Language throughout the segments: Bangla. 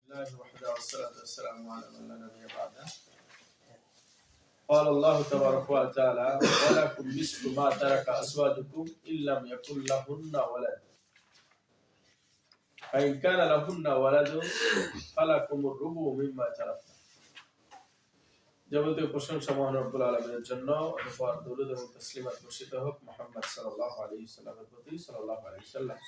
الله وحده والصلاة والسلام على من لا نبي بعده. قال الله تبارك وتعالى: ولكم نصف ما ترك أزواجكم إن لم يكن لهن ولد فإن كان لهن ولد فلكم الربع مما تركن. যাবতীয় প্রশংসা মহান রব্বুল আলামিনের জন্য, অতঃপর দরুদ এবং তাসলিমাত বর্ষিত হোক মুহাম্মদ সাল্লাল্লাহু আলাইহি ওয়াসাল্লামের প্রতি। সাল্লাল্লাহু আলাইহি ওয়াসাল্লাম।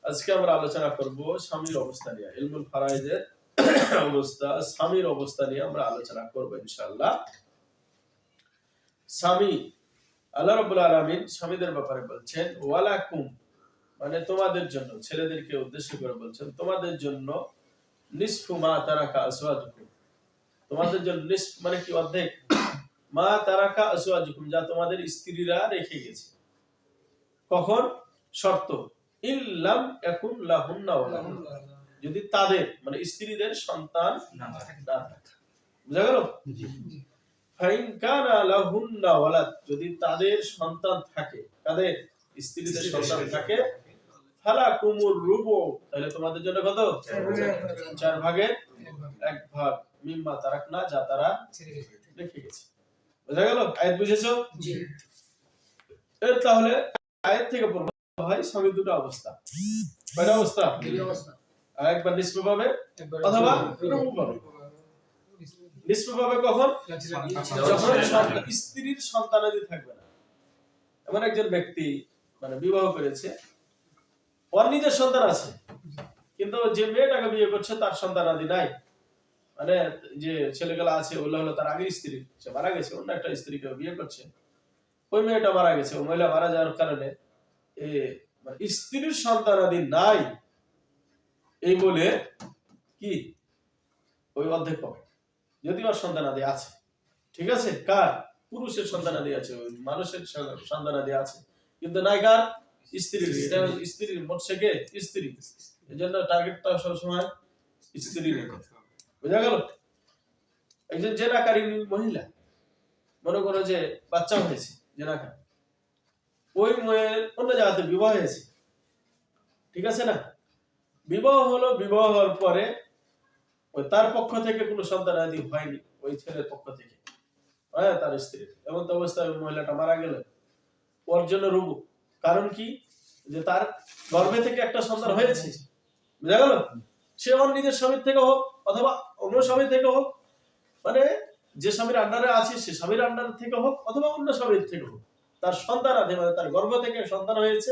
আজকে আমরা আলোচনা করব স্বামীর অবস্থা নিয়ে। ইলমুল ফারাইজের অবস্থা, স্বামীর অবস্থা নিয়ে আমরা আলোচনা করব ইনশাআল্লাহ। স্বামী, আল্লাহ রাব্বুল আলামিন স্বামীদের ব্যাপারে বলছেন ওয়ালাকুম, মানে তোমাদের জন্য, ছেলেদেরকে উদ্দেশ্য করে বলছেন তোমাদের জন্য নিসফু মা তারাকা আজওয়াজুকুম, তোমাদের জন্য নিসফ মানে কি অর্ধেক, মা তারাকা আজওয়াজুকুম, যা তোমাদের স্ত্রীরা রেখে গেছে। কখন? শর্ত ইল্লাম ইয়াকুন লাহুন্না ওয়ালাদ, যদি তাদের মানে স্ত্রীদের সন্তান না থাকে। বুঝা গেল? ফাইন কানা লাহুন্না ওয়ালাদ, যদি তাদের সন্তান থাকে, তাদের স্ত্রীদের সন্তান থাকে, ফালাকুমুর রুবু, তাহলে তোমাদের জন্য কত? 4 ভাগের 1 ভাগ, মিম্মা তারাকনা, যা তারা রেখে গেছে। বুঝা গেল? আয়াত বুঝেছো? জি। এর তাহলে আয়াত থেকে পড়ব হয় স্বামীর দুটো অবস্থা। কয়টা অবস্থা? দুটো অবস্থা। একবার নিসফ পাবে অথবা রুবু পাবে। নিসফ পাবে কখন? যখন স্ত্রীর সন্তানাদি থাকবে না। এমন একজন ব্যক্তি মানে বিবাহ করেছে, ওর নিজের সন্তান আছে, কিন্তু যে মেয়েটাকে বিয়ে করছে তার সন্তানাদি নাই। মানে যে ছেলেগুলা আছে ওগুলো হলো তার আগের স্ত্রী, সে মারা গেছে, অন্য একটা স্ত্রীকে বিয়ে করছে, ওই মেয়েটা মারা গেছে, ওই মহিলা মারা যাওয়ার কারণে স্ত্রীর সন্তানাদি নাই, এই বলে কি ওই অর্ধেক পাবে, যদি ওর সন্তানাদি আছে। ঠিক আছে? কার? পুরুষের সন্তানাদি আছে, ওই মানুষের সন্তানাদি আছে, কিন্তু নাই কার? স্ত্রীর। এটা স্ত্রীর, মোট শেখে স্ত্রী, এই জন্য টার্গেটটা সবসময় স্ত্রী রেখে। বুঝা গেল? একজন জেনাকারী মহিলা, মনে করো যে বাচ্চা হয়েছে, জেনাকারী, ওই মেয়ের অন্য জায়গাতে বিবাহ হয়েছে। ঠিক আছে না? বিবাহ হলো, বিবাহ হওয়ার পরে ওই তার পক্ষ থেকে কোনো সন্তানাদি হয়নি, ওই ছেলের পক্ষ থেকে, হ্যাঁ, তার স্ত্রীর। এমন তো অবস্থায় মহিলাটা মারা গেল, ওর জন্য রুবু। কারণ কি? যে তার গর্ভে থেকে একটা সন্তান হয়েছে। বুঝা গেল? সে ওর নিজের স্বামীর থেকে হোক অথবা অন্য স্বামীর থেকে হোক, মানে যে স্বামীর আন্ডারে আছে সে স্বামীর আন্ডার থেকে হোক অথবা অন্য স্বামীর থেকে হোক, তার সন্তান আছে, মানে তার গর্ভ থেকে সন্তান হয়েছে,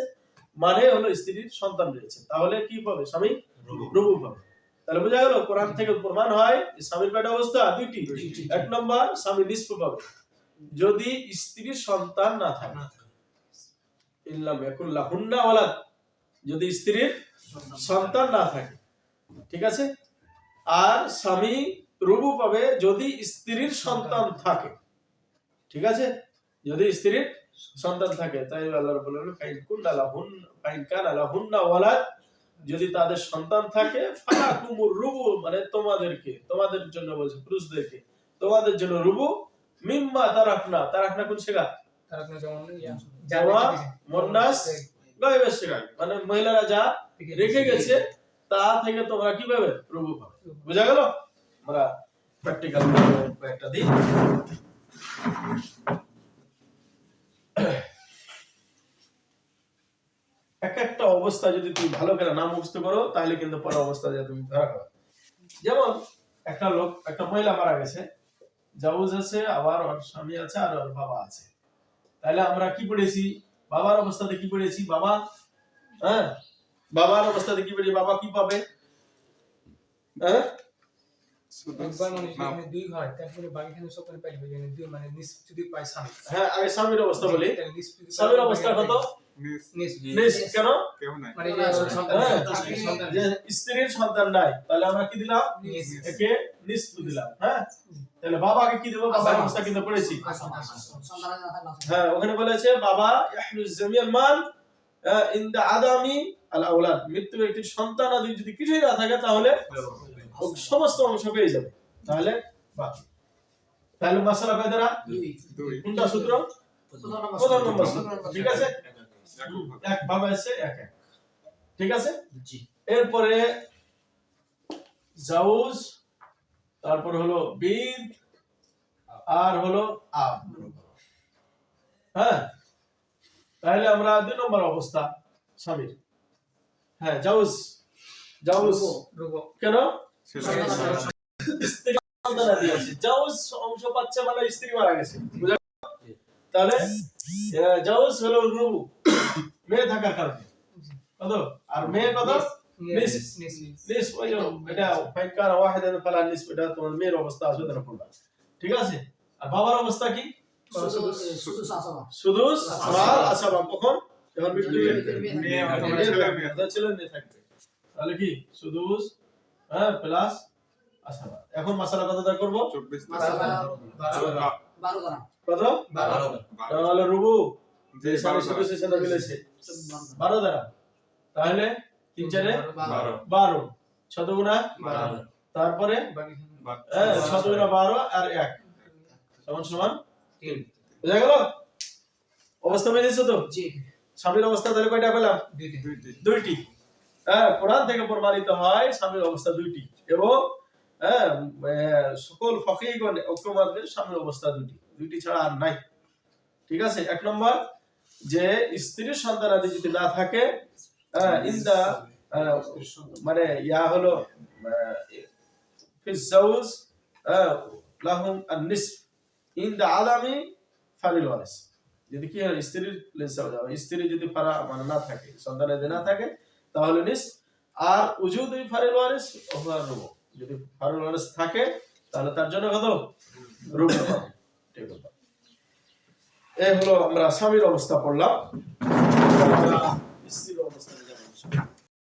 মানে হলো স্ত্রীর সন্তান রয়েছে, তাহলে কি পাবে? স্বামী রুবু পাবে। তাহলে বুঝা গেল? কোরআন থেকে প্রমাণ হয় স্বামীর কয়টা অবস্থা? দুইটি। 1 নম্বর, স্বামী নিসফ পাবে যদি স্ত্রীর সন্তান না থাকে, ইল্লাম ইয়াকুন লাহুন্না ওয়ালাদ, যদি স্ত্রীর সন্তান না থাকে। ঠিক আছে? আর স্বামী রুবু পাবে যদি স্ত্রীর সন্তান থাকে। ঠিক আছে? যদি স্ত্রীর সন্তান থাকে। তাই আল্লাহ রাব্বুল আলামিন ফাইন কানা লাহুন্না ওয়ালাদ, যদি তাদের সন্তান থাকে, ফালাকুমুর রুবু, মানে তোমাদেরকে, তোমাদের জন্য বলছে, পুরুষদেরকে তোমাদের জন্য রুবু, মিম্মা তারাকনা। তারাকনা কোন শেখা? তারাকনা জামা মুন্নাস গায়বের শেখা, মানে মহিলারা যা রেখে গেছে তা থেকে তোমরা কি পাবে? রুবু পাবে। বুঝা গেল? আমরা প্র্যাকটিক্যাল একটা দিই। একটা অবস্থা যদি তুমি ভালো করে না মুখস্থ করো, তাহলে কিন্তু পরে অবস্থা যে তুমি ধরা খাবে। যেমন একটা লোক, একটা মহিলা মারা গেছে, জাউজ আছে, আবার ওর স্বামী আছে, আর ওর বাবা আছে। তাহলে আমরা কি পড়েছি? বাবার অবস্থাতে কি পড়েছি? বাবা, হ্যাঁ, বাবার অবস্থাতে কি পড়েছি? বাবা কি পাবে? হ্যাঁ, আগে স্বামীর অবস্থা বলি। স্বামীর অবস্থা কত? কেন? স্ত্রীর সন্তান নাই, তাহলে আমরা কি দিলাম? একে নিসফ দিলাম। হ্যাঁ, তাহলে বাবাকে কি দেব? বাবার অবস্থা কিন্তু পড়েছি। হ্যাঁ, ওখানে বলেছে বাবা ইয়াহমিল জামিআল মাল ইনদা আদামি আল আওলাদ, মৃত্যু ব্যক্তির সন্তান আদি যদি কিছুই না থাকে তাহলে সমস্ত অংশ পেয়ে যাবে। তাহলে তাহলে মাসআলা কয় দ্বারা? 2। কোনটা সূত্র? প্রথম নম্বর সূত্র। ঠিক আছে? এক ভাবে আছে, এক এক। ঠিক আছে? জি। এরপরে জাউজ, তারপর হলো বিদ, আর হলো আব। হ্যাঁ, তাহলে আমরা 2 নম্বর অবস্থা স্বামীর। হ্যাঁ, জাউজ কেন? স্ত্রী সন্তানাদি আছে, জাউজ অংশ পাচ্ছে মানে স্ত্রী মারা গেছে, বুঝা? তাহলে জাউজ হলো রুবু, মেয়ে থাকার কারণে কত, আর মেয়ে কত? নিসফ। ওই এটা ফাইকার ওয়াহিদান ফালা নিসফ, এটা তোমার মেয়ের অবস্থা আসবে তার পড়বা, ঠিক আছে? আর বাবার অবস্থা কি? সুদুস মাল আসাবা, কখন? যখন মৃত্যু ছেলে মেয়ে থাকবে, তাহলে কি সুদুস প্লাস আসাবা। এখন মাসালা কত দা করব? 24 কত? 12। তাহলে রুবু যে সাথে সুদুসের সাথে মিলেছে 12 দ্বারা, তাহলে 3 4 12, 6 গুণা 12, তারপরে 6 গুণা 12 আর 1 সমান সমান 3। বুঝা গেল? অবস্থা বুঝেছো তো? জি। স্বামীর অবস্থা তাহলে কয়টা পেলাম? দুইটি। কোরআন থেকে প্রমাণিত হয় স্বামীর অবস্থা দুইটি, এবং সকল ফকিহগণ ঐক্যমত যে স্বামীর অবস্থা দুইটি ছাড়া আর নাই, ঠিক আছে? 1 নম্বর, যে স্ত্রীর সন্তানাদি যদি না থাকে, ইনদা মানে ইয়া হলো ফিস জাউজ লাহুম আন-নিসফ ইনদা আদামি ফালিল ওয়ারিস। যদি কি হয়, স্ত্রীর স্ত্রী যদি ফারা মানে না থাকে, সন্তানাদি না থাকে, তাহলে নিস। আর উজুদুই ফারিল ওয়ারিস ওয়ার রুবু, যদি ফারিল ওয়ারিস থাকে তাহলে তার জন্য কত? রুবু পাবে, ঠিক আছে? এই হলো আমরা স্বামীর অবস্থা পড়লাম, স্ত্রীর অবস্থা